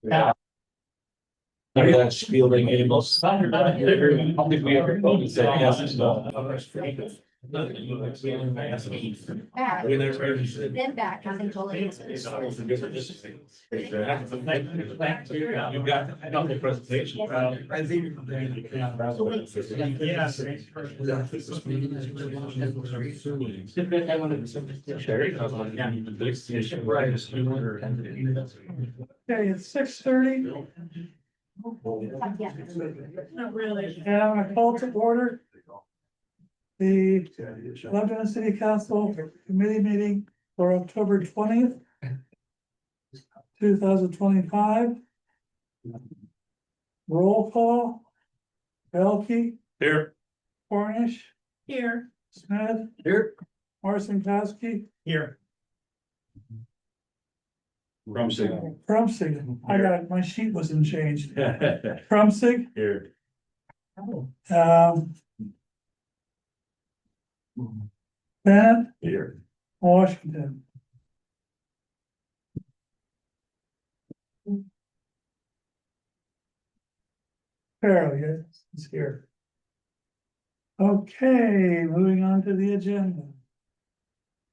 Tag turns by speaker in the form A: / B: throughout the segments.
A: Maybe that's shielding animals. I don't think we ever told you that, yes, it's not.
B: Then back, nothing totally.
A: You've got another presentation.
C: Okay, it's 6:30.
B: Not really.
C: And I'm gonna call to order the Lebanon City Council Committee meeting for October 20th, 2025. Roll call. Belkey,
A: Here.
C: Cornish,
B: Here.
C: Smith,
A: Here.
C: Marcinkowski,
A: Here. Rumsey.
C: Krumsig. I got it, my sheet wasn't changed. Krumsig,
A: Here.
C: Bennett,
A: Here.
C: Washington. Carol, yes, is here. Okay, moving on to the agenda.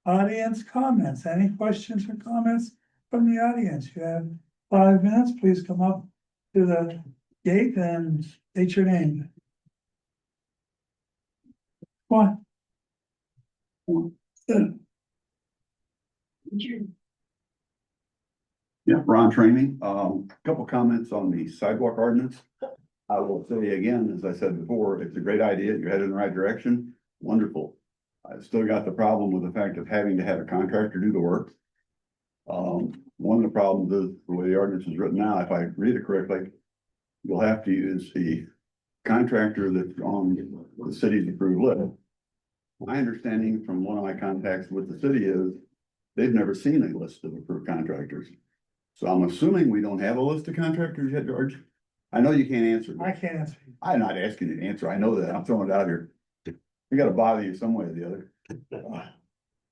C: Audience comments, any questions or comments from the audience? You have 5 minutes, please come up to the gate and state your name. Come on.
D: Yeah, Ron Training, couple comments on the sidewalk ordinance. I will say again, as I said before, it's a great idea, you're headed in the right direction, wonderful. I've still got the problem with the fact of having to have a contractor do the work. One of the problems is the way the ordinance is written now, if I read it correctly, you'll have to use the contractor that's on the city's approved list. My understanding from one of my contacts with the city is they've never seen a list of approved contractors. So I'm assuming we don't have a list of contractors yet, George. I know you can't answer.
C: I can't answer.
D: I'm not asking you to answer. I know that. I'm throwing it out here. I gotta bother you some way or the other.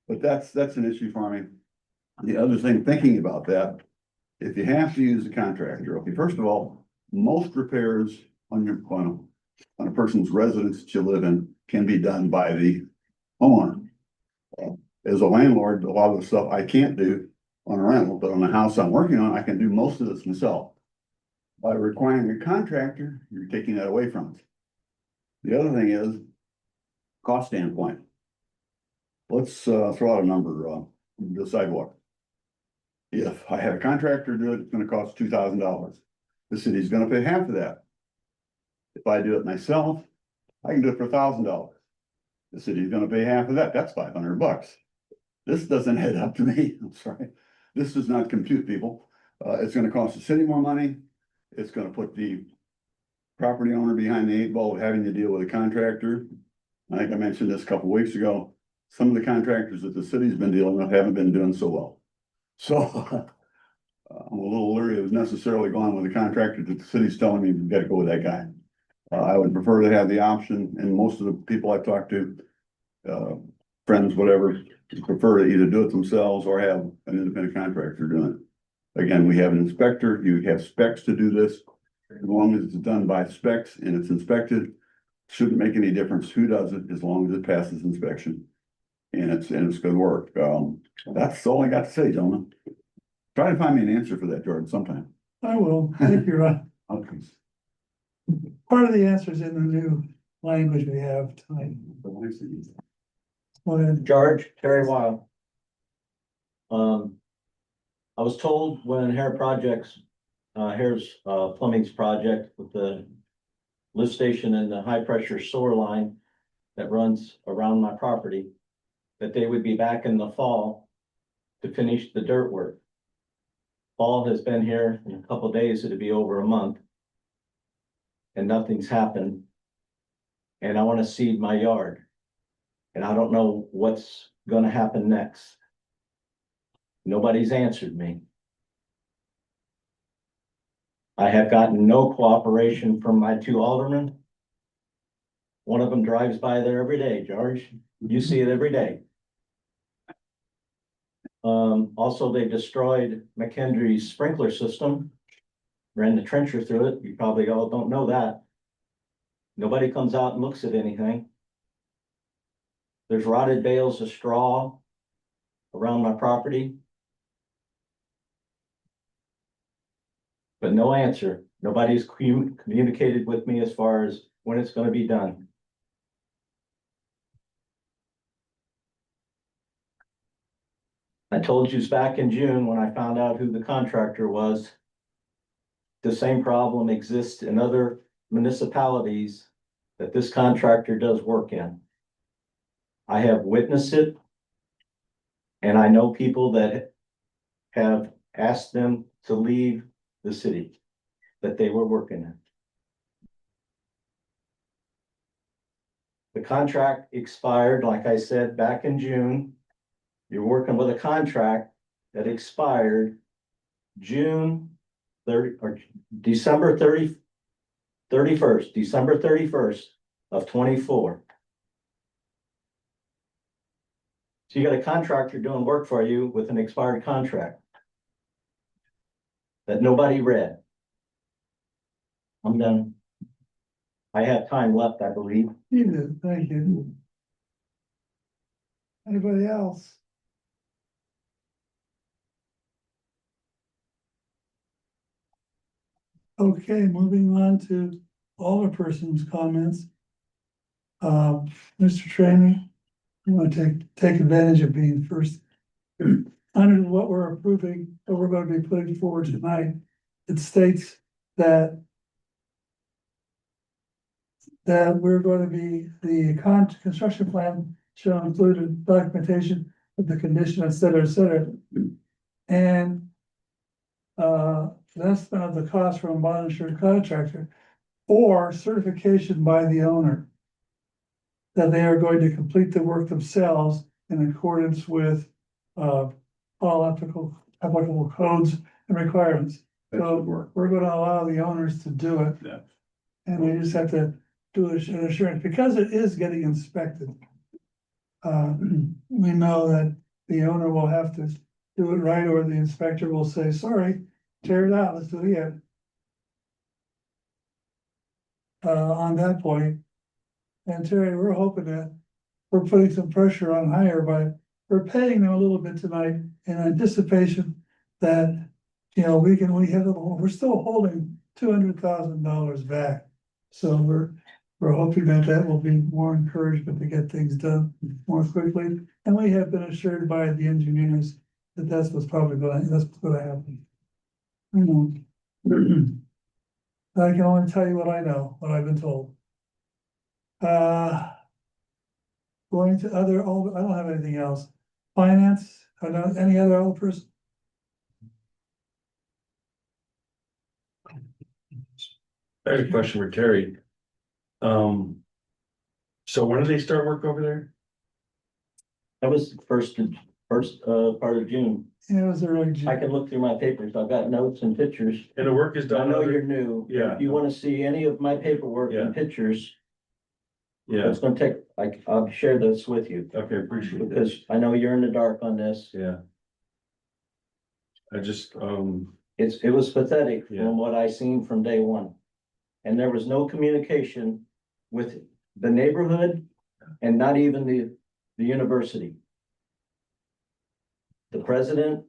D: But that's an issue for me. The other thing, thinking about that, if you have to use a contractor, okay, first of all, most repairs on a person's residence that you live in can be done by the homeowner. As a landlord, a lot of the stuff I can't do on a rental, but on the house I'm working on, I can do most of this myself. By requiring a contractor, you're taking that away from us. The other thing is cost standpoint. Let's throw out a number, the sidewalk. If I had a contractor do it, it's gonna cost $2,000. The city's gonna pay half of that. If I do it myself, I can do it for $1,000. The city's gonna pay half of that, that's $500. This doesn't add up to me, I'm sorry. This does not compute, people. It's gonna cost the city more money. It's gonna put the property owner behind the 8 ball of having to deal with a contractor. I think I mentioned this a couple weeks ago. Some of the contractors that the city's been dealing with haven't been doing so well. So I'm a little leery of necessarily going with a contractor that the city's telling me we've got to go with that guy. I would prefer to have the option, and most of the people I've talked to, friends, whatever, prefer to either do it themselves or have an independent contractor doing it. Again, we have an inspector, you have specs to do this. As long as it's done by specs and it's inspected, shouldn't make any difference who does it, as long as it passes inspection. And it's good work. That's all I got to say, gentlemen. Try to find me an answer for that, Jordan, sometime.
C: I will, thank you, Ron.
D: Okay.
C: Part of the answer is in the new language we have tonight. Go ahead.
E: George, Terry Wild. I was told when Hare's Plumbing's project with the lift station and the high pressure sewer line that runs around my property, that they would be back in the fall to finish the dirt work. Fall has been here in a couple of days, it'll be over a month. And nothing's happened. And I want to seed my yard. And I don't know what's gonna happen next. Nobody's answered me. I have gotten no cooperation from my 2 aldermen. One of them drives by there every day, George. You see it every day. Also, they destroyed McKendree's sprinkler system ran the trencher through it. You probably all don't know that. Nobody comes out and looks at anything. There's rotted bales of straw around my property. But no answer. Nobody's communicated with me as far as when it's gonna be done. I told you back in June when I found out who the contractor was. The same problem exists in other municipalities that this contractor does work in. I have witnessed it. And I know people that have asked them to leave the city that they were working in. The contract expired, like I said, back in June. You're working with a contract that expired June 30 or December 31st of 24. So you got a contractor doing work for you with an expired contract that nobody read. I'm done. I have time left, I believe.
C: You did, thank you. Anybody else? Okay, moving on to alderperson's comments. Mr. Trainee, you want to take advantage of being first. Under what we're approving, what we're going to be putting forward tonight, it states that we're going to be, the construction plan shall include a documentation of the condition, et cetera, and estimate of the cost from a bond insured contractor or certification by the owner that they are going to complete the work themselves in accordance with all applicable codes and requirements.
D: That
C: So
D: should work.
C: we're gonna allow the owners to do it.
D: Yeah.
C: And we just have to do an assurance, because it is getting inspected. We know that the owner will have to do it right, or the inspector will say, sorry, tear it out, let's do it again. On that point, and Terry, we're hoping that we're putting some pressure on higher by, we're paying them a little bit tonight in anticipation that, you know, we're still holding $200,000 back. So we're hoping that will be more encouragement to get things done more quickly. And we have been assured by the engineers that that's what's gonna happen. I can only tell you what I know, what I've been told. Going to I don't have anything else. Finance, any other old person?
A: I have a question for Terry. So when do they start work over there?
E: That was the first part of June.
C: Yeah, it was early June.
E: I can look through my papers. I've got notes and pictures.
A: And the work is
E: I
A: done?
E: know
A: over
E: you're
A: there?
E: new.
A: Yeah.
E: If you want to see any of my paperwork and pictures,
A: Yeah,
E: it's gonna take, I'll share this with you.
A: okay, appreciate it.
E: Because I know you're in the dark on this.
A: Yeah. I just,
E: It was pathetic
A: Yeah.
E: from what I seen from day one. And there was no communication with the neighborhood and not even the university. The president,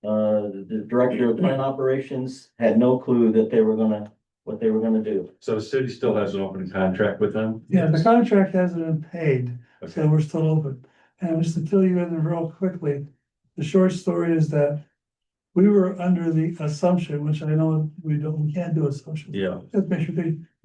E: the director of plant operations had no clue that what they were gonna do.
A: so the city still has an open contract with them?
C: Yeah, the contract hasn't been paid, so
A: Okay,
C: we're still open. And just to fill you in real quickly, the short story is that we were under the assumption, which I know we can't do assumptions.
A: yeah,
C: Just make sure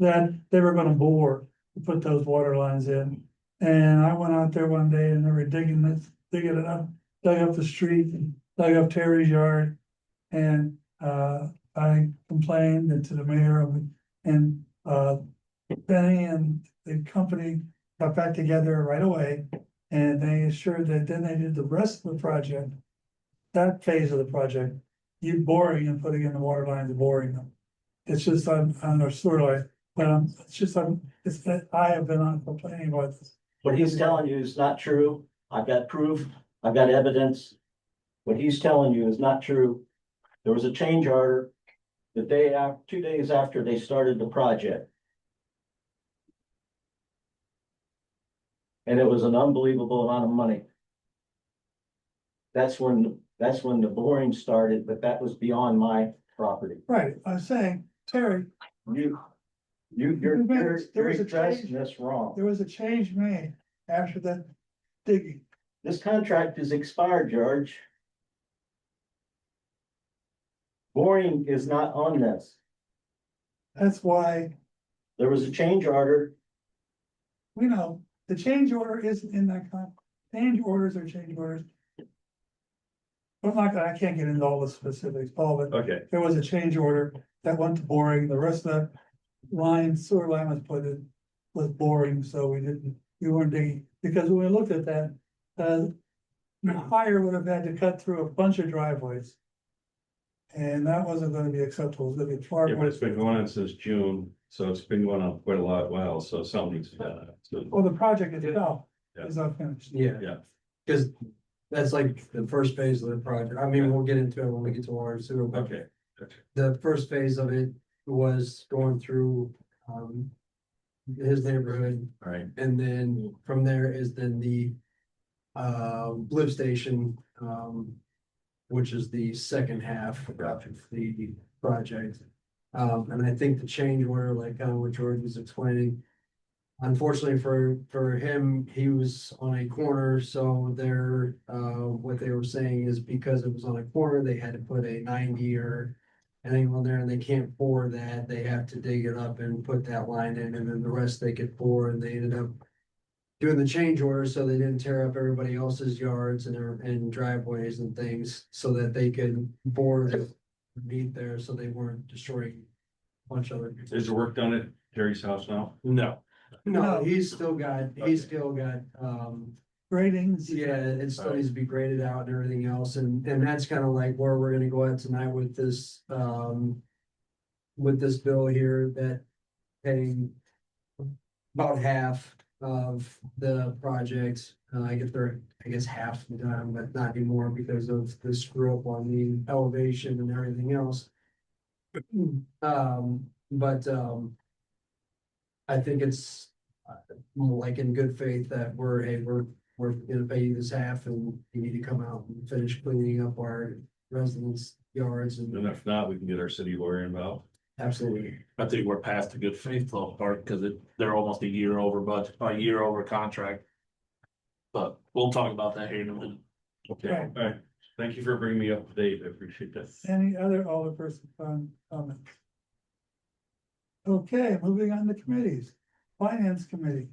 C: that they were gonna bore to put those water lines in. And I went out there one day and they were digging it up, dug up the street, and dug up Terry's yard. And I complained to the mayor and Benny and the company got back together right away. And they assured that then they did the rest of the project. That phase of the project, you boring and putting in the water lines and boring them. It's just on our sewer line, but it's that I have been on complaining about this.
E: What he's telling you is not true. I've got proof. I've got evidence. What he's telling you is not true. There was a change order the day after, 2 days after they started the project. And it was an unbelievable amount of money. That's when the boring started, but that was beyond my property.
C: Right, I'm saying, Terry,
E: You're
C: There was a
E: addressing
C: change.
E: this wrong.
C: there was a change made after that digging.
E: This contract is expired, George. Boring is not on this.
C: That's why,
E: There was a change order.
C: we know, the change order isn't in that change orders are change orders. I'm not gonna, I can't get into all the specifics, Paul, but
A: Okay,
C: there was a change order that went to boring, the rest of the line, sewer line was put in, was boring, so we weren't digging, because when we looked at that, the hire would have had to cut through a bunch of driveways. And that wasn't gonna be acceptable, it was gonna be far
F: Yeah, but
C: more,
F: it's been going on since June, so it's been going on quite a while, so something needs to be done. So,
C: well, the project itself
F: Yeah.
C: is not finished.
G: Yeah.
F: Yeah.
G: Cause that's like the first phase of the project. I mean, we'll get into it when we get to water and sewer, but
F: Okay,
G: the first phase of it was going through, his neighborhood.
F: all right.
G: And then from there is then the, lift station, which is the second half of the project. And I think the change order, like kind of what George was explaining. Unfortunately for him, he was on a corner, so there, what they were saying is because it was on a corner, they had to put a 90 or anything on there, and they can't bore that, they have to dig it up and put that line in, and then the rest they could bore, and they ended up doing the change order, so they didn't tear up everybody else's yards and driveways and things, so that they could bore the meat there, so they weren't destroying a bunch of other.
F: Is the work done at Terry's house now?
A: no,
G: No, he's still got,
C: Gradings.
G: yeah, it still needs to be graded out and everything else, and that's kind of like where we're gonna go at tonight with this, with this bill here that paying about half of the project, I guess half done, but not anymore because of the screw up on the elevation and everything else. I think it's more like in good faith that we're gonna pay you this half and you need to come out and finish cleaning up our residents' yards
F: And
G: and
F: if not, we can get our city lawyer involved.
G: absolutely.
A: I think we're past the good faith though part, cause they're almost a year over budget, a year over contract. But we'll talk about that here in a minute.
F: Okay,
C: Right.
F: all right. Thank you for bringing me up to date. I appreciate that.
C: Any other alderperson comments? Okay, moving on to committees. Finance Committee,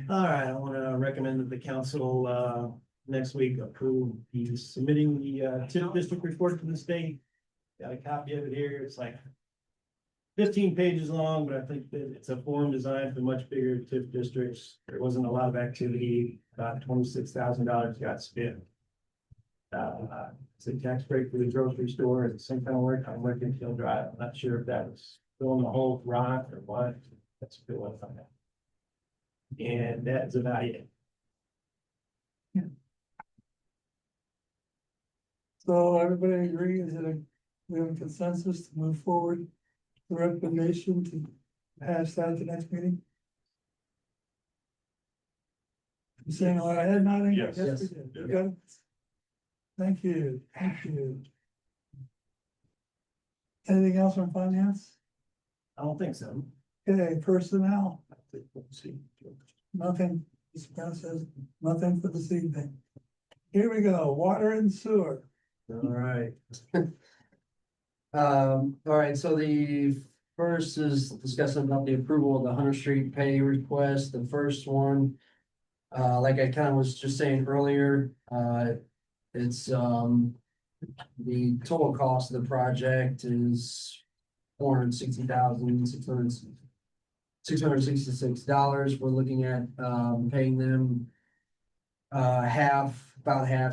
H: All right, I want to recommend that the council, next week approve the submitting the, TIF district report to the state. Got a copy of it here. It's like 15 pages long, but I think that it's a form designed for much bigger TIF districts. There wasn't a lot of activity, about $26,000 got spent. It's a tax break for the grocery store, it's the same kind of work on Lincoln Hill Drive. I'm not sure if that was filling the whole rock or what. That's a good one on that. And that's about it.
C: so everybody agree, we have a consensus to move forward? The recommendation to pass that at the next meeting? You saying, all right, head nodding?
F: Yes.
C: we did. You got it? Thank you, thank you. Anything else on finance?
H: I don't think so.
C: Okay, personnel,
H: We'll see.
C: nothing, Scott says, nothing for this evening. Here we go, water and sewer.
G: All right. All right, so the first is discussing about the approval of the Hunter Street pay request. The first one, like I kind of was just saying earlier, it's, the total cost of the project is $460,666. We're looking at, paying them, about half,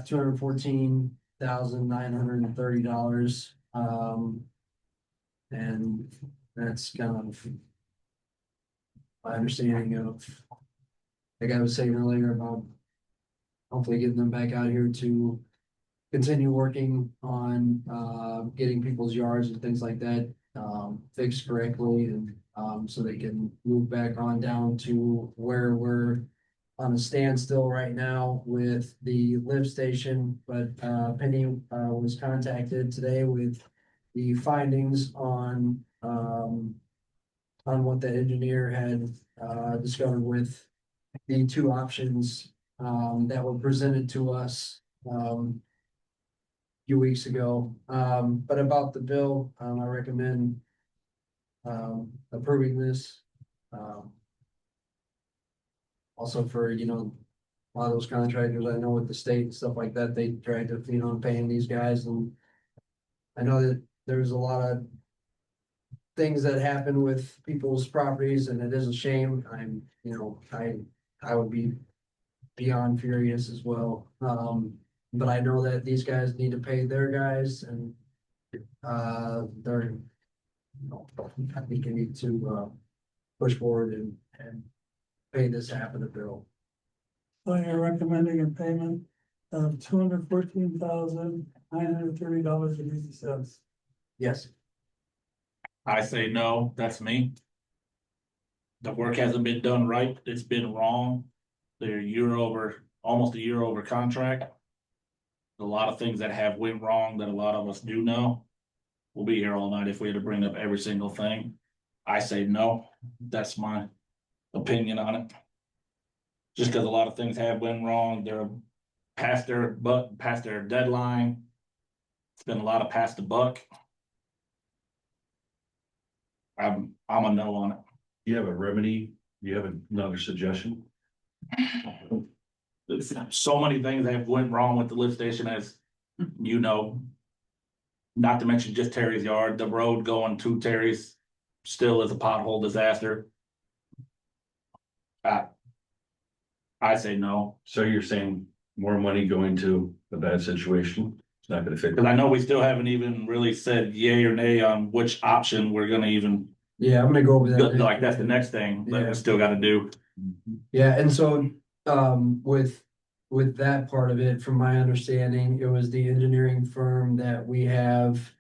G: $214,930. And that's kind of my understanding of, like I was saying earlier about hopefully getting them back out here to continue working on, getting people's yards and things like that, fixed correctly and, so they can move back on down to where we're on a standstill right now with the lift station, but, Penny, was contacted today with the findings on what the engineer had, discovered with the two options, that were presented to us, few weeks ago. But about the bill, I recommend approving this. Also for, a lot of those contractors, I know with the state and stuff like that, they tried to, paying these guys, and I know that there's a lot of things that happen with people's properties, and it is a shame. I would be beyond furious as well. But I know that these guys need to pay their guys, and they're, I think they need to push forward and pay this half of the bill.
C: So you're recommending a payment of $214,930.80.
G: Yes.
A: I say no, that's me. The work hasn't been done right, it's been wrong. They're a year over, almost a year over contract. A lot of things that have went wrong that a lot of us do know. We'll be here all night if we had to bring up every single thing. I say no, that's my opinion on it. Just because a lot of things have went wrong, they're past their deadline. It's been a lot of past the buck. I'm a no on it.
F: You have a remedy, you have another suggestion?
A: There's so many things that have went wrong with the lift station, as you know. Not to mention just Terry's yard, the road going to Terry's still is a pothole disaster. I say no,
F: So you're saying more money going to a bad situation? It's not gonna fix
A: because
F: it.
A: I know we still haven't even really said yay or nay on which option we're gonna even,
G: Yeah, I'm gonna go over that.
A: like, that's the next thing that
G: Yeah.
A: we still gotta do.
G: Yeah, and so, with that part of it, from my understanding, it was the engineering firm that we have.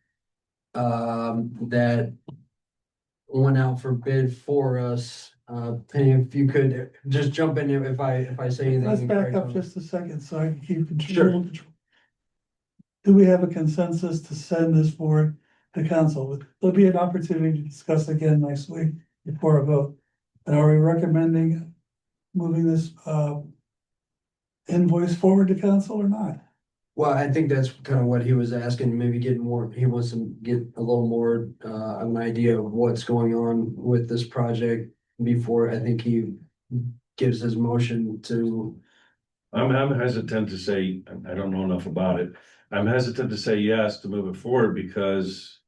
G: That went out for bid for us. Penny, if you could just jump in if I say anything.
C: Let's back up
G: incorrect.
C: just a second so I can keep
G: Sure.
C: control. Do we have a consensus to send this forward to council? There'll be an opportunity to discuss again next week before a vote. And are we recommending moving this invoice forward to council or not?
G: Well, I think that's kind of what he was asking, maybe getting more, he wants to get a little more, an idea of what's going on with this project before I think he gives his motion to.
F: I'm hesitant to say, I don't know enough about it. I'm hesitant to say yes to move it forward because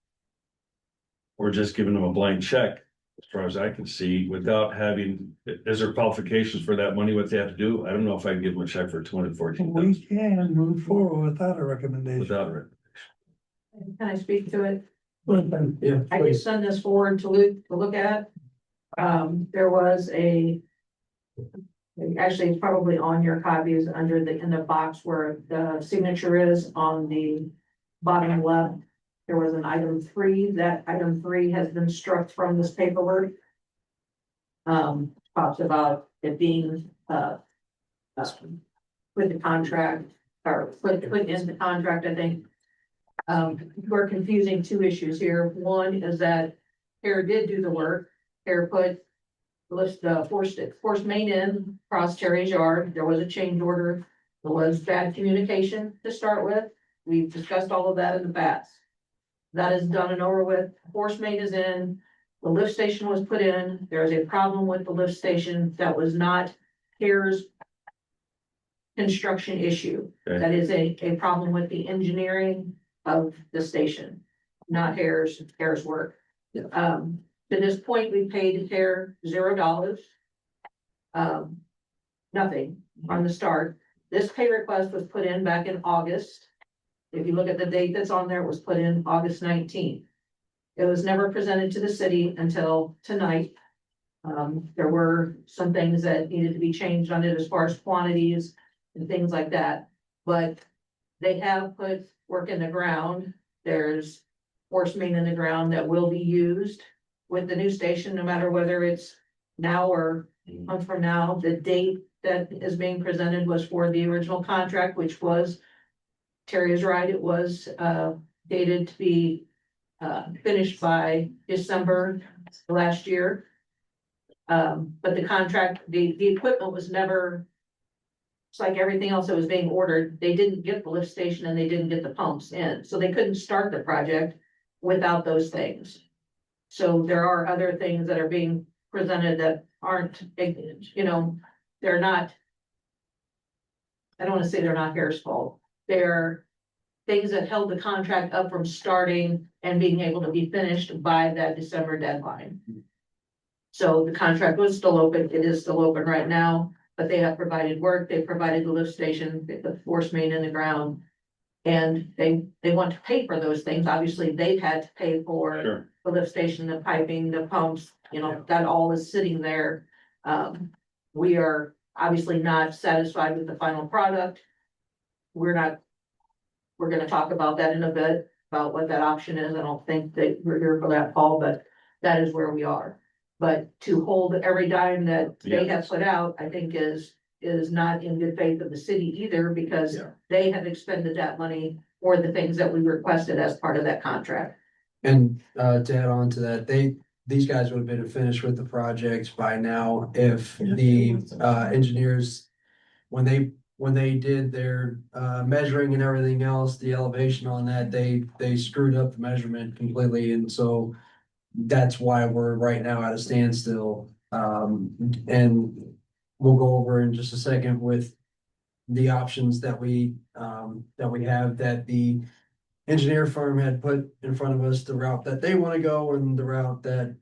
F: we're just giving them a blank check, as far as I can see, without having, is there qualifications for that money, what they have to do? I don't know if I can give them a check for 214,000
C: We can move forward without a recommendation.
F: without it.
B: Can I speak to it?
G: Yeah.
B: I can send this forward to look at. There was actually, it's probably on your copies in the box where the signature is on the bottom left. There was an item 3, that item 3 has been struck from this paperwork. Talks about it being, with the contract, or put in the contract, I think. We're confusing two issues here. One is that Hare did do the work. Hare put the forced main in across Terry's yard. There was a change order. There was bad communication to start with. We've discussed all of that in the past. That is done and over with. Force main is in. The lift station was put in. There is a problem with the lift station that was not Hare's construction issue.
F: Okay.
B: That is a problem with the engineering of the station, not Hare's work.
G: Yeah.
B: To this point, we paid Hare $0. Nothing from the start. This pay request was put in back in August. If you look at the date that's on there, it was put in August 19th. It was never presented to the city until tonight. There were some things that needed to be changed on it as far as quantities and things like that. But they have put work in the ground. There's force main in the ground that will be used with the new station, no matter whether it's now or a month from now. The date that is being presented was for the original contract, which was, Terry is right, it was dated to be finished by December last year. But the contract, the equipment was never, it's like everything else that was being ordered, they didn't get the lift station and they didn't get the pumps in, so they couldn't start the project without those things. So there are other things that are being presented that aren't, you know, they're not. I don't wanna say they're not Hare's fault, they're things that held the contract up from starting and being able to be finished by that December deadline. So the contract was still open, it is still open right now, but they have provided work, they provided the lift station, the force main in the ground. And they want to pay for those things, obviously they've had to pay for
F: Sure.
B: the lift station, the piping, the pumps, you know, that all is sitting there. We are obviously not satisfied with the final product. We're gonna talk about that in a bit, about what that option is. I don't think that we're here for that, Paul, but that is where we are. But to hold every dime that they have put out, I think is not in good faith of the city either, because
G: Yeah.
B: they have expended that money for the things that we requested as part of that contract.
G: And to add on to that, these guys would have been finished with the project by now if the engineers, when they did their measuring and everything else, the elevation on that, they screwed up the measurement completely, and so that's why we're right now at a standstill. And we'll go over in just a second with the options that we have, that the engineer firm had put in front of us, the route that they want to go and the route that,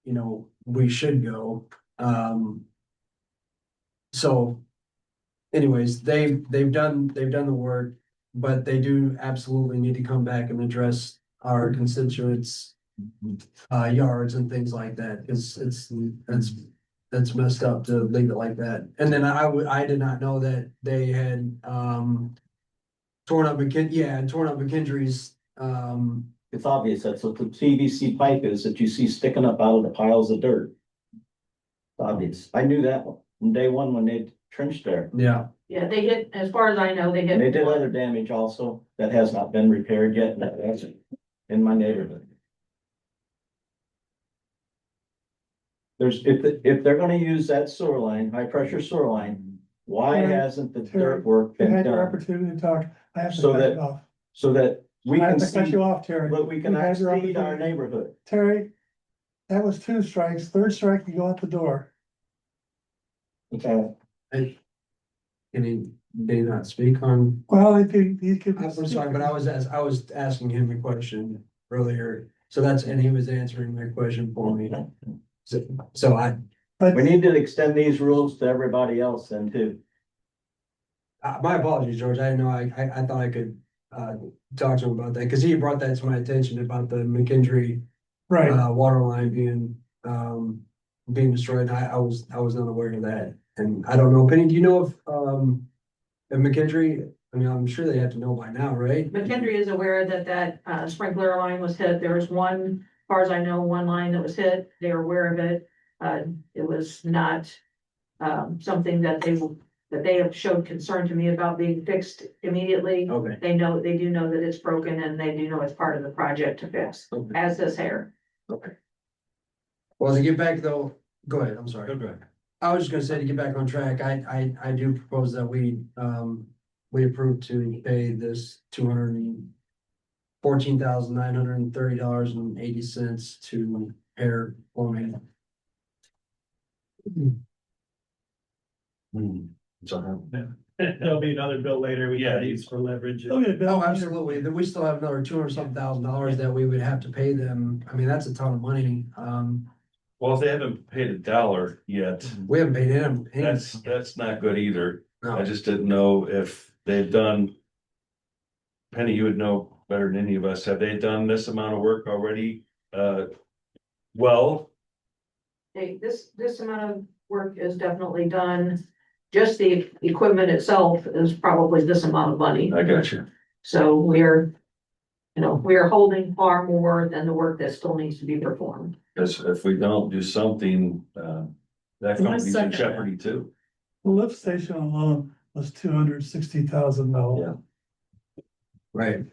G: you know, we should go. So anyways, they've done the work, but they do absolutely need to come back and address our constituents' yards and things like that, because that's messed up to leave it like that. And then I did not know that they had torn up McKendree's
E: It's obvious, that's what the PVC pipe is that you see sticking up out of the piles of dirt. It's obvious, I knew that from day one when they trenched there.
G: yeah.
B: Yeah, they hit, as far as I know, they hit.
E: And they did other damage also that has not been repaired yet, and that's in my neighborhood. If they're gonna use that sewer line, high pressure sewer line, why
C: Terry,
E: hasn't the
C: Terry,
E: dirt work
C: You
E: been
C: had your
E: done?
C: opportunity to talk. I have to
E: So
C: cut
E: that-
C: you off.
E: So that we
C: I
E: can
C: have to cut
E: see,
C: you off, Terry.
E: but we can
C: You had your
E: exceed our
C: opportunity.
E: neighborhood.
C: Terry, that was 2 strikes. 3rd strike, you go out the door.
E: Okay.
G: Can he not speak on?
C: Well, he could.
G: I'm sorry, but I was asking him a question earlier, and he was answering my question for me. So
C: But
E: We need to extend these rules to everybody else then too.
G: my apologies, George, I didn't know, I thought I could, talk to him about that, because he brought that to my attention about the McKendree,
C: right,
G: water line being destroyed, and I was not aware of that, and I don't know, Penny, do you know if McKendree, I mean, I'm sure they have to know by now, right?
B: McKendree is aware that sprinkler line was hit. There was one, as far as I know, one line that was hit. They are aware of it. It was not something that they have showed concern to me about being fixed immediately.
G: Okay.
B: They do know that it's broken and they do know it's part of the project to fix,
G: Okay.
B: as does Hare.
G: Okay. Well, to get back though, go ahead, I'm sorry.
F: Okay.
G: I was just gonna say, to get back on track, I do propose that we approve to pay this $214,930.80 to Air Plumbing.
F: So,
H: There'll be another bill later, we
F: Yeah,
H: can use for leverage.
C: okay, Bill.
G: Oh, absolutely, then we still have another $200-something that we would have to pay them, I mean, that's a ton of money,
F: well, if they haven't paid $1 yet,
G: we haven't paid him.
F: that's not good either. I
G: No,
F: just didn't know if they've done. Penny, you would know better than any of us. Have they done this amount of work already? Well,
B: This amount of work is definitely done just the equipment itself is probably this amount of money.
F: I got you.
B: So we're, we are holding far more than the work that still needs to be performed.
F: Because if we don't do something, that company's in jeopardy too.
C: The lift station alone was $260,000.
G: Right,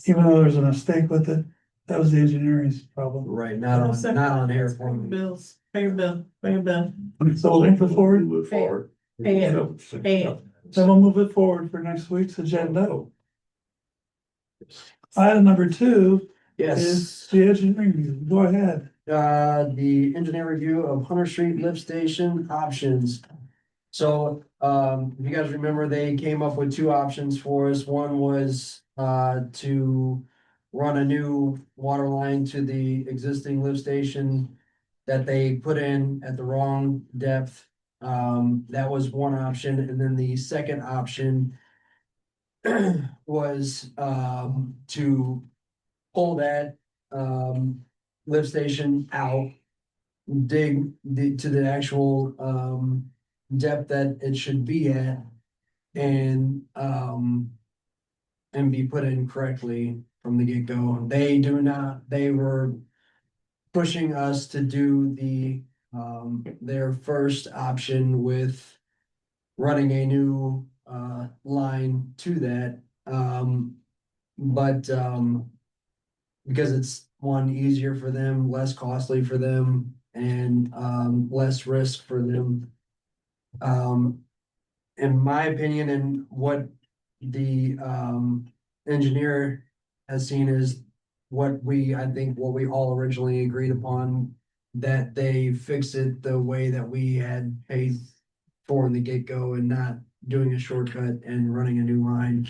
C: Even though there's a mistake with it, that was the engineering's problem.
G: right, not on air
H: Pay your
G: forming.
H: bills, pay your bill, pay your bill.
C: So we'll move it forward,
D: Move forward.
H: Pay it, pay it.
C: then we'll move it forward for next week's agenda. Item number 2 is
G: Yes,
C: the engineering review. Go ahead.
G: the engineer review of Hunter Street lift station options. So, if you guys remember, they came up with two options for us. One was, to run a new water line to the existing lift station that they put in at the wrong depth. That was one option, and then the second option was, to pull that, lift station out, dig to the actual, depth that it should be at, and be put in correctly from the get-go. They were pushing us to do their first option with running a new, line to that. But because it's one, easier for them, less costly for them, and less risk for them. In my opinion, and what the engineer has seen is what we all originally agreed upon, that they fix it the way that we had paid for in the get-go and not doing a shortcut and running a new line.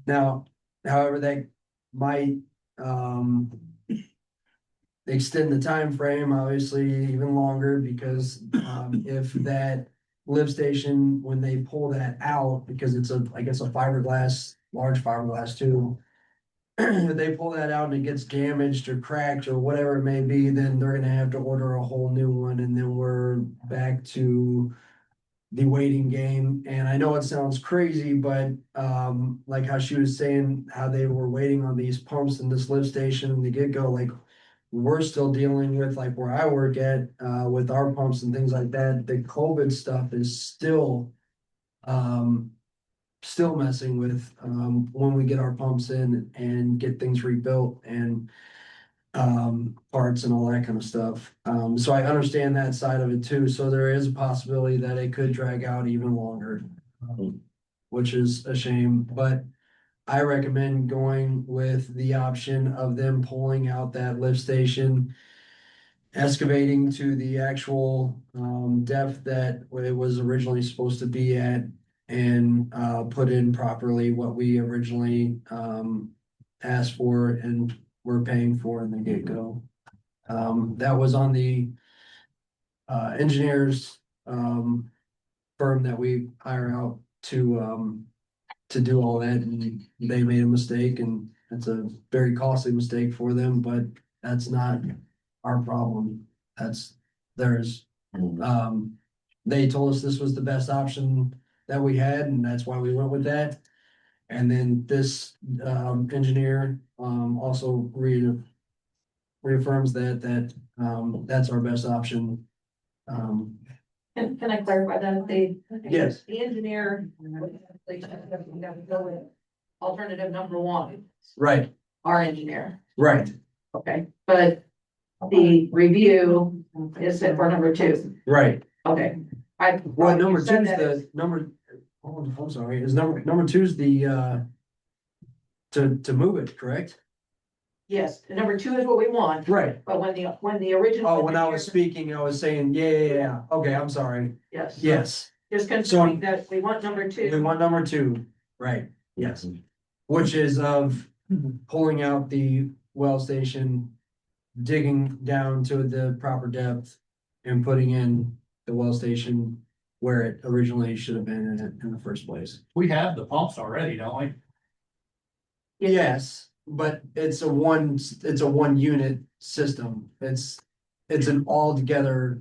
G: Now, however, that might extend the time frame, obviously even longer, because if that lift station, when they pull that out, because it's I guess a fiberglass, large fiberglass too. If they pull that out and it gets damaged or cracked or whatever it may be, then they're gonna have to order a whole new one, and then we're back to the waiting game. And I know it sounds crazy, but like how she was saying, how they were waiting on these pumps in this lift station in the get-go, like we're still dealing with, like where I work at, with our pumps and things like that, the COVID stuff is still messing with, when we get our pumps in and get things rebuilt and parts and all that kind of stuff. So I understand that side of it too. So there is a possibility that it could drag out even longer, which is a shame, but I recommend going with the option of them pulling out that lift station, excavating to the actual depth that it was originally supposed to be at, and put in properly what we originally asked for and were paying for in the get-go. That was on the engineers firm that we hire out to do all that, and they made a mistake, and it's a very costly mistake for them, but that's not our problem. That's theirs. They told us this was the best option that we had, and that's why we went with that. And then this engineer also reaffirms that that's our best option.
B: Can I clarify that?
G: Yes.
B: The engineer, alternative number 1,
G: Right,
B: our engineer,
G: right,
B: okay, but the review is set for number 2,
G: right.
B: okay.
G: Well, number
B: you
G: two
B: said
G: is
B: that
G: the number, oh, I'm sorry, is number two is the to move it, correct?
B: Yes, the number 2 is what we want,
G: Right.
B: but when the original.
G: Oh, when I was
B: engineer-
G: speaking, I was saying, yeah. Okay, I'm sorry.
B: Yes.
G: Yes,
B: Just confirming that we want number
G: we
B: 2.
G: want number 2, right, yes. Which is of pulling out the well station, digging down to the proper depth, and putting in the well station where it originally should have been in the first place.
A: We have the pumps already, don't we?
G: Yes, but it's a one unit system. It's an all together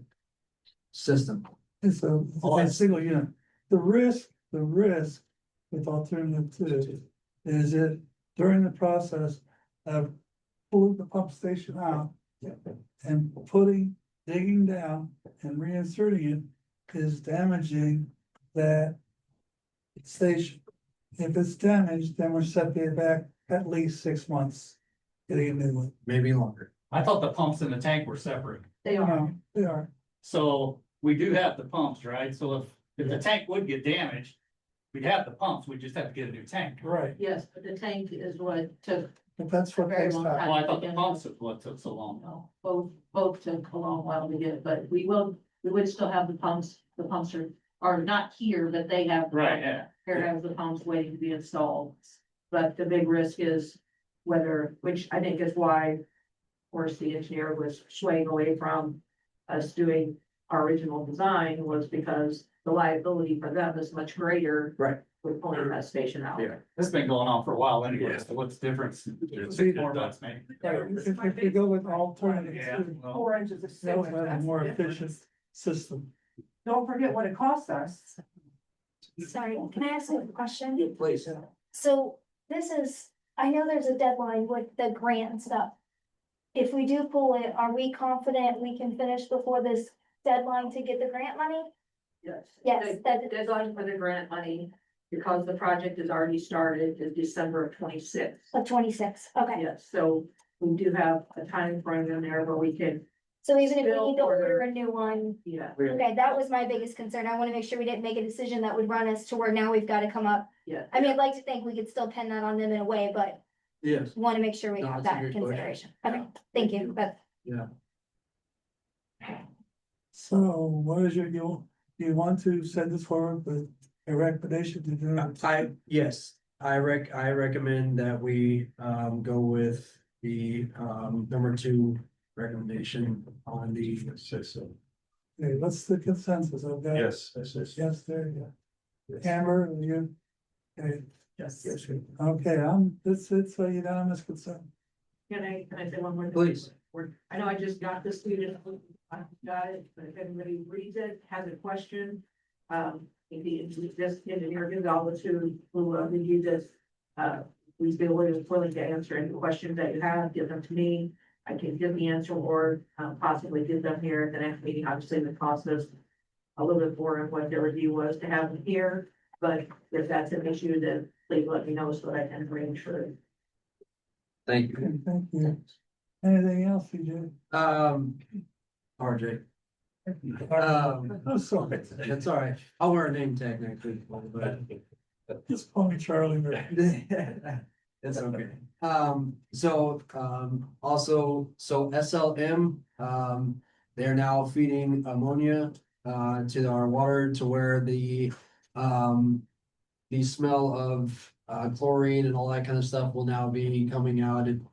G: system.
C: It's a single unit. The risk with alternative two is that during the process of pulling the pump station out and digging down and reinserting it is damaging that station. If it's damaged, then we're setting back at least 6 months getting a new one.
G: Maybe longer.
I: I thought the pumps in the tank were separate.
B: They are.
C: They are.
I: So we do have the pumps, right? So if the tank would get damaged, we'd have the pumps, we just have to get a new tank.
C: Right,
B: Yes, but the tank is what took,
C: but that's what
B: Very
C: takes
B: long
C: time.
B: time.
I: Well, I thought the pumps is what took so long.
B: no, both took a long while to get, but we would still have the pumps. The pumps are not here, but they have.
I: Yeah.
B: Here has the pumps waiting to be installed. But the big risk is whether, which I think is why, of course, the engineer was swaying away from us doing our original design, was because the liability for them is much greater.
G: Right.
B: With pulling that station out.
G: Yeah.
I: This has been going on for a while anyway, so what's the difference? 6 more months maybe.
C: If we go with alternative
I: Yeah,
C: two,
I: well,
J: 4 inches of
C: they'll
J: sewage.
C: have a more efficient system.
J: Don't forget what it costs us.
K: Sorry, can I ask a question?
G: Please.
K: So this is, I know there's a deadline with the grant and stuff. If we do pull it, are we confident we can finish before this deadline to get the grant money?
B: Yes.
K: Yes,
B: The deadline for the grant money, because the project is already started, is December of 26.
K: Of 26, okay.
B: Yes, so we do have a time frame in there where we can,
K: So even if we
B: Bill
K: need to order
B: order.
K: a new one,
B: yeah,
K: okay, that was my biggest concern. I wanna make sure we didn't make a decision that would run us to where now we've gotta come up.
B: yeah.
K: I mean, I'd like to think we could still pin that on them in a way, but
G: Yes.
K: wanna make sure we
G: No,
K: have
G: that's a
K: that
G: good question.
K: consideration. Okay, thank you, but
C: So what is do you want to send this forward with a recommendation to do?
G: Yes, I recommend that we, go with the, number 2 recommendation on the system.
C: Okay, what's the consensus of that?
F: Yes.
C: Yes, there you go. Amber, you? Okay,
J: Yes.
C: okay, it's a unanimous consent.
B: Can I say one more thing?
G: Please.
B: I know I just got this student, I got it, but if anybody reads it, has a question. If this engineer Gonzalez who reviewed this, please be willing to answer any questions that you have, give them to me. I can give the answer or possibly give them here at the next meeting. Obviously, the cost is a little bit more of what their review was to have them here. But if that's an issue, then please let me know so that I can arrange for it.
G: Thank you.
C: Okay, thank you. Anything else, CJ?
G: RJ.
C: I'm sorry,
G: That's all right. I'll wear a name tag next week, but.
C: just call me Charlie.
G: It's okay. Also, SLM, they're now feeding ammonia, to our water to where the smell of, chlorine and all that kind of stuff will now be coming out. And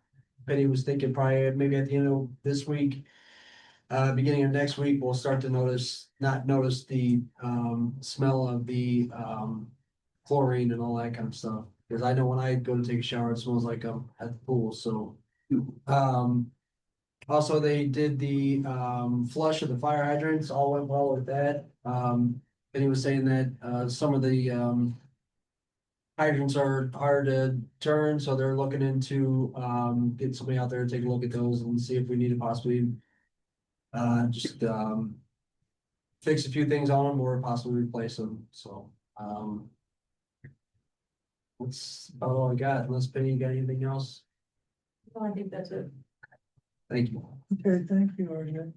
G: Penny was thinking probably maybe at the end of this week, beginning of next week, we'll start to not notice the, smell of the, chlorine and all that kind of stuff. Cause I know when I go to take a shower, it smells like I'm at the pool, so. Also, they did the, flush of the fire hydrants, all went well with that. And he was saying that, some of the, hydrants are hard to turn, so they're looking into, getting somebody out there to take a look at those and see if we need to possibly, just, fix a few things on them or possibly replace them, so, that's about all I got, unless Penny, you got anything else?
B: So I think that's it.
G: Thank you.
C: Okay, thank you, RJ.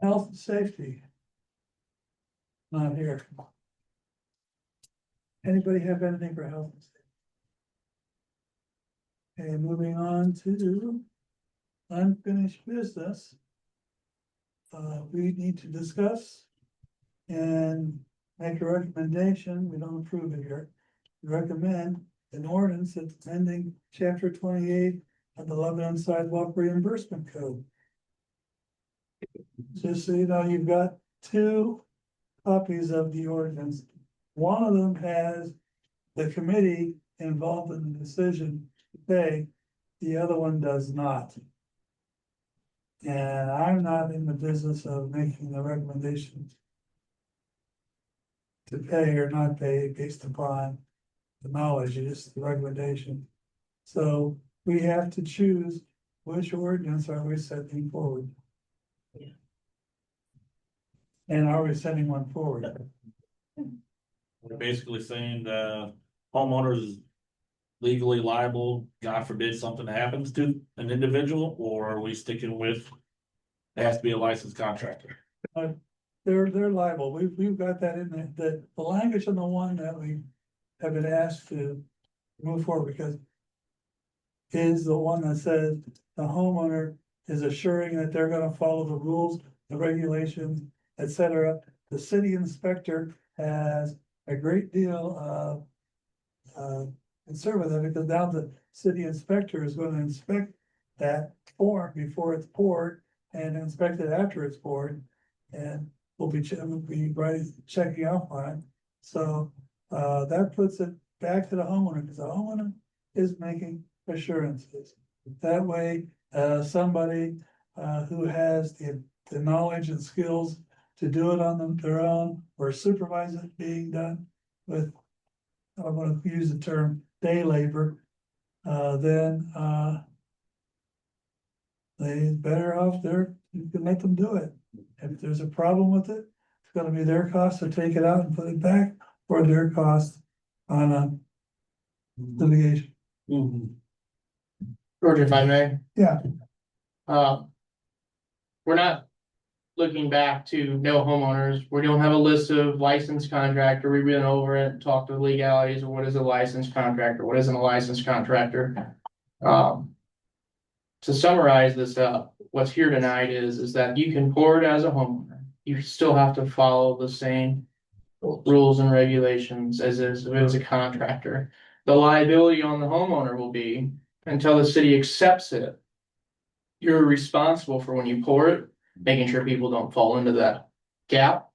C: Health and safety. Not here. Anybody have anything for health and safety? Okay, moving on to unfinished business. We need to discuss and make a recommendation. We don't approve it here. We recommend an ordinance that's amending chapter 28 of the Lebanon Sidewalk Reimbursement Code. Just so you know, you've got 2 copies of the ordinance. One of them has the committee involved in the decision to pay, the other one does not. And I'm not in the business of making the recommendations to pay or not pay based upon the knowledge, it's the recommendation. So we have to choose which ordinance are we setting forward. And are we sending one forward?
A: We're basically saying the homeowners is legally liable, God forbid something happens to an individual, or are we sticking with? It has to be a licensed contractor.
C: They're liable, we've got that in the language on the one that we have been asked to move forward, because is the one that says the homeowner is assuring that they're gonna follow the rules, the regulations, et cetera. The city inspector has a great deal of concern with it, because now the city inspector is gonna inspect that form before it's poured and inspect it after it's poured. And we'll be writing, checking up on it. So that puts it back to the homeowner, because the homeowner is making assurances. That way, somebody who has the knowledge and skills to do it on their own, or supervise it being done with, I'm gonna use the term day labor, then they better off there, you can let them do it. If there's a problem with it, it's gonna be their cost to take it out and put it back, or their cost on a litigation.
L: George, if I may,
C: Yeah,
L: we're not looking back to no homeowners. We don't have a list of licensed contractor. We've been over it, talked to the legalities of what is a licensed contractor, what isn't a licensed contractor. To summarize this up, what's here tonight is that you can pour it as a homeowner. You still have to follow the same rules and regulations as if it was a contractor. The liability on the homeowner will be, until the city accepts it, you're responsible for when you pour it, making sure people don't fall into that gap.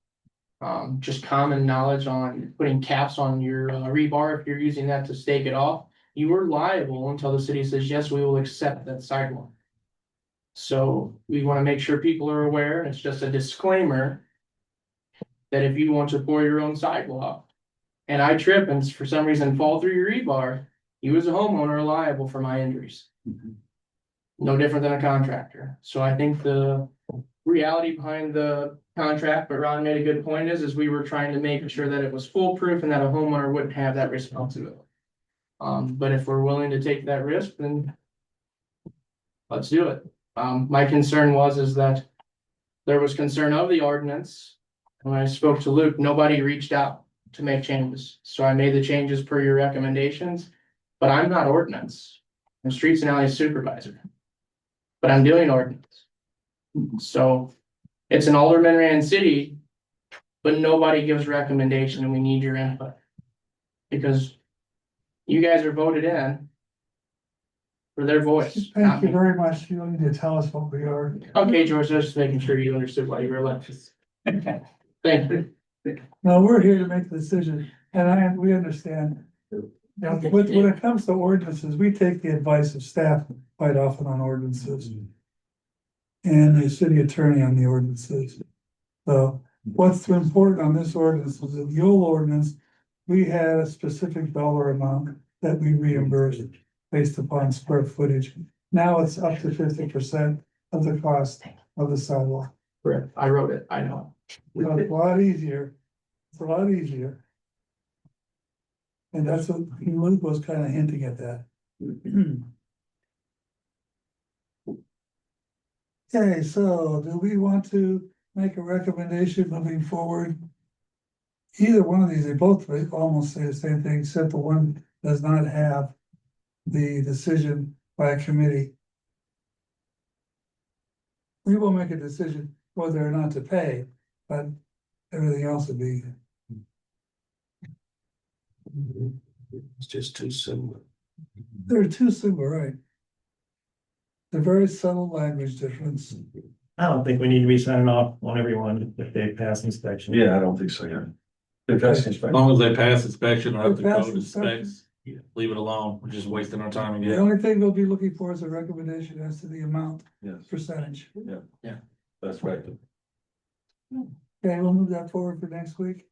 L: Just common knowledge on putting caps on your rebar, if you're using that to stake it off, you are liable until the city says, yes, we will accept that sidewalk. So we want to make sure people are aware. It's just a disclaimer that if you want to pour your own sidewalk and I trip and for some reason fall through your rebar, you as a homeowner are liable for my injuries. No different than a contractor. So I think the reality behind the contract, but Ron made a good point, is we were trying to make sure that it was foolproof and that a homeowner wouldn't have that responsibility. But if we're willing to take that risk, then let's do it. My concern is that there was concern of the ordinance. When I spoke to Luke, nobody reached out to make changes. So I made the changes per your recommendations, but I'm not ordinance. I'm streets and alleys supervisor, but I'm doing ordinance. So it's an alderman ran city, but nobody gives recommendation, and we need your input. Because you guys are voted in for their voice.
C: thank you very much. You don't need to tell us what we are.
L: Okay, George, I was just making sure you understood why you were elected. Thank you.
C: No, we're here to make the decision, and we understand. When it comes to ordinances, we take the advice of staff quite often on ordinances. And the city attorney on the ordinances. So what's important on this ordinance is that the old ordinance, we had a specific dollar amount that we reimbursed based upon square footage. Now it's up to 50% of the cost of the sidewalk.
L: Correct. I wrote it. I know.
C: So it's a lot easier. It's a lot easier. And that's what Luke was kind of hinting at that. Okay, so do we want to make a recommendation moving forward? Either one of these, they both almost say the same thing, except the one does not have the decision by a committee. We will make a decision whether or not to pay, but everything else would be.
G: It's just too similar.
C: They're too similar, right? They're very subtle language difference.
H: I don't think we need to be signing off on everyone if they pass inspection.
F: Yeah, I don't think so, yeah. If that's
A: As long as they pass inspection or up to
C: They pass
A: code
C: inspection.
A: specs. leave it alone, we're just wasting our time
C: The
A: again.
C: only thing we'll be looking for is a recommendation as to the amount
F: Yes,
C: percentage.
F: that's right.
C: Okay, we'll move that forward for next week.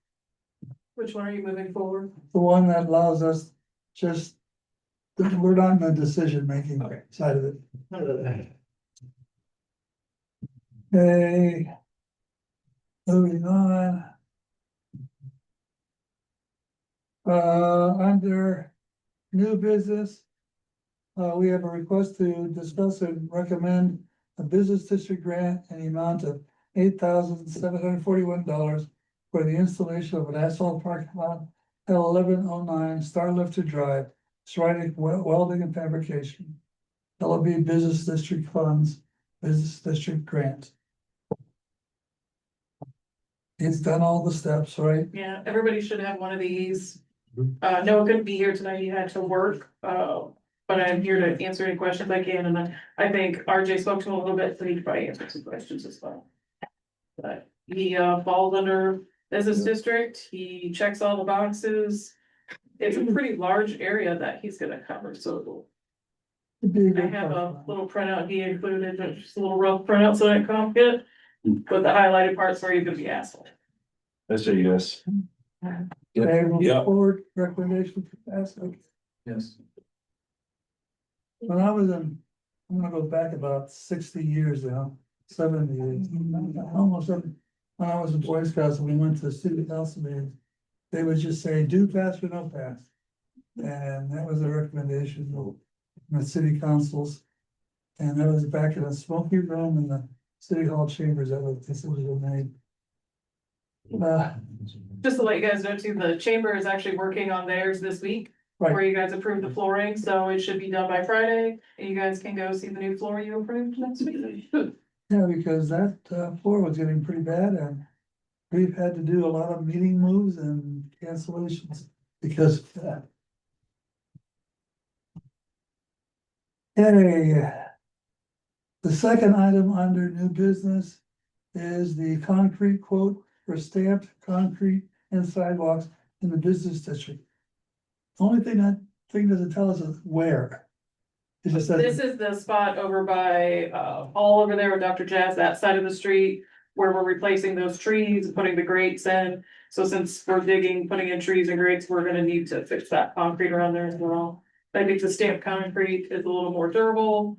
B: Which one are you moving forward?
C: The one that allows us just, we're not in the decision-making
B: Okay.
C: side of it. Okay. Moving on. Under new business. We have a request to discuss and recommend a business district grant in the amount of $8,741 for the installation of an asphalt parking lot at 1109 Star Lifter Drive, Striding Welding and Fabrication. LB Business District Funds, Business District Grant. He's done all the steps, right?
B: Yeah, everybody should have one of these. Noah couldn't be here tonight, he had to work, but I'm here to answer any questions I can, and then I think RJ spoke to him a little bit, so he could probably answer some questions as well. But he falls under business district, he checks all the boxes. It's a pretty large area that he's gonna cover, so
C: It'd be a
B: I
C: good
B: have a
C: part.
B: little printout he included, but just a little rough printout so I can comp it. With the highlighted parts where he's gonna be asphalt.
F: I say yes.
C: Okay, we'll
A: Yeah.
C: forward recommendation for that.
F: Yes.
C: When I was in, I'm gonna go back about 60 years now, 70 years, almost, when I was in Boy Scouts and we went to city council meetings, they would just say, do pass or no pass. And that was a recommendation of the city councils. And that was back in a smoky room in the city hall chambers that was decision made.
B: Just to let you guys know too, the chamber is actually working on theirs this week.
C: Right.
B: Where you guys approved the flooring, so it should be done by Friday, and you guys can go see the new floor you approved next week.
C: Yeah, because that floor was getting pretty bad and we've had to do a lot of meeting moves and cancellations because of that. Okay. The second item under new business is the concrete quote for stamped concrete and sidewalks in the business district. Only thing that thing doesn't tell us is where. It just says.
B: This is the spot over by, all over there with Dr. Jazz, that side of the street. Where we're replacing those trees, and putting the grates in, so since we're digging, putting in trees and grates, we're gonna need to fix that concrete around there as well. I think the stamped concrete is a little more durable,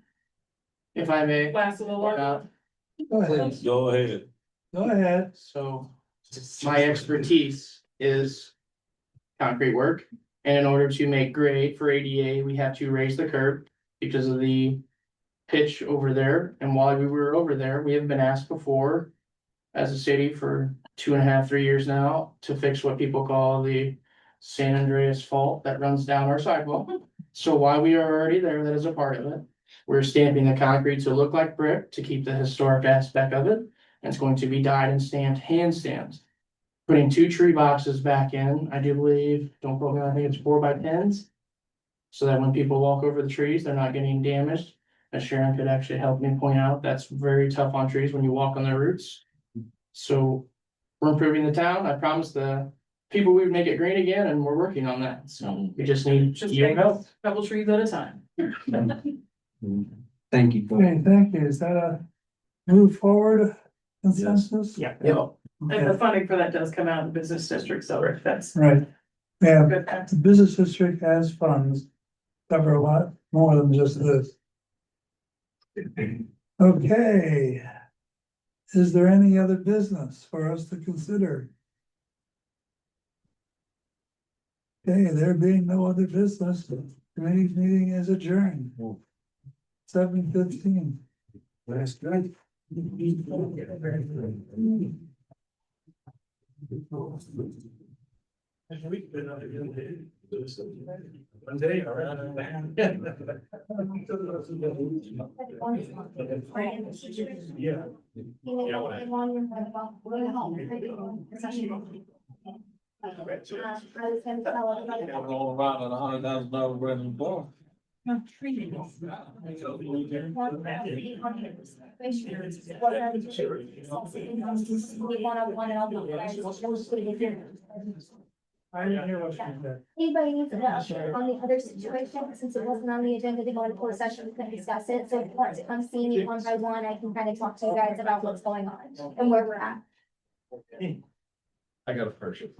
L: If I may.
B: lasts a little longer.
C: Go ahead,
A: Go ahead.
C: go ahead.
L: So my expertise is concrete work. And in order to make grade for ADA, we have to raise the curb because of the pitch over there. And while we were over there, we have been asked before as a city for 2.5, 3 years now to fix what people call the San Andreas fault that runs down our sidewalk. So while we are already there, that is a part of it. We're stamping the concrete to look like brick to keep the historic aspect of it. And it's going to be dyed and stamped, hand stamped. Putting 2 tree boxes back in, I do believe, don't quote me, I think it's 4x10s. So that when people walk over the trees, they're not getting damaged. As Sharon could actually help me point out, that's very tough on trees when you walk on their roots. So we're improving the town. I promised the people we would make it green again, and we're working on that. So we just need
B: Just
L: your
B: take
L: help.
B: a couple trees at a time.
E: Thank you.
C: Okay, thank you. Is that a move forward consensus?
H: Yeah.
L: Yep.
B: And the
C: Okay,
B: funding for that does come out of the business district, so that's
C: right. Yeah,
B: good.
C: the business district has funds, cover a lot more than just this. Okay. Is there any other business for us to consider? Okay, there being no other business, committee meeting is adjourned. 7:15.
F: That's good.
H: One day around. Yeah.
A: All around at $100,000 brand new bar.
C: I didn't hear what she said.
K: Anybody needs an update on the other situation, since it wasn't on the agenda to go into closed session, we can discuss it, so if you want to come see me one by one, I can kind of talk to you guys about what's going on and where we're at.
F: I got a purchase.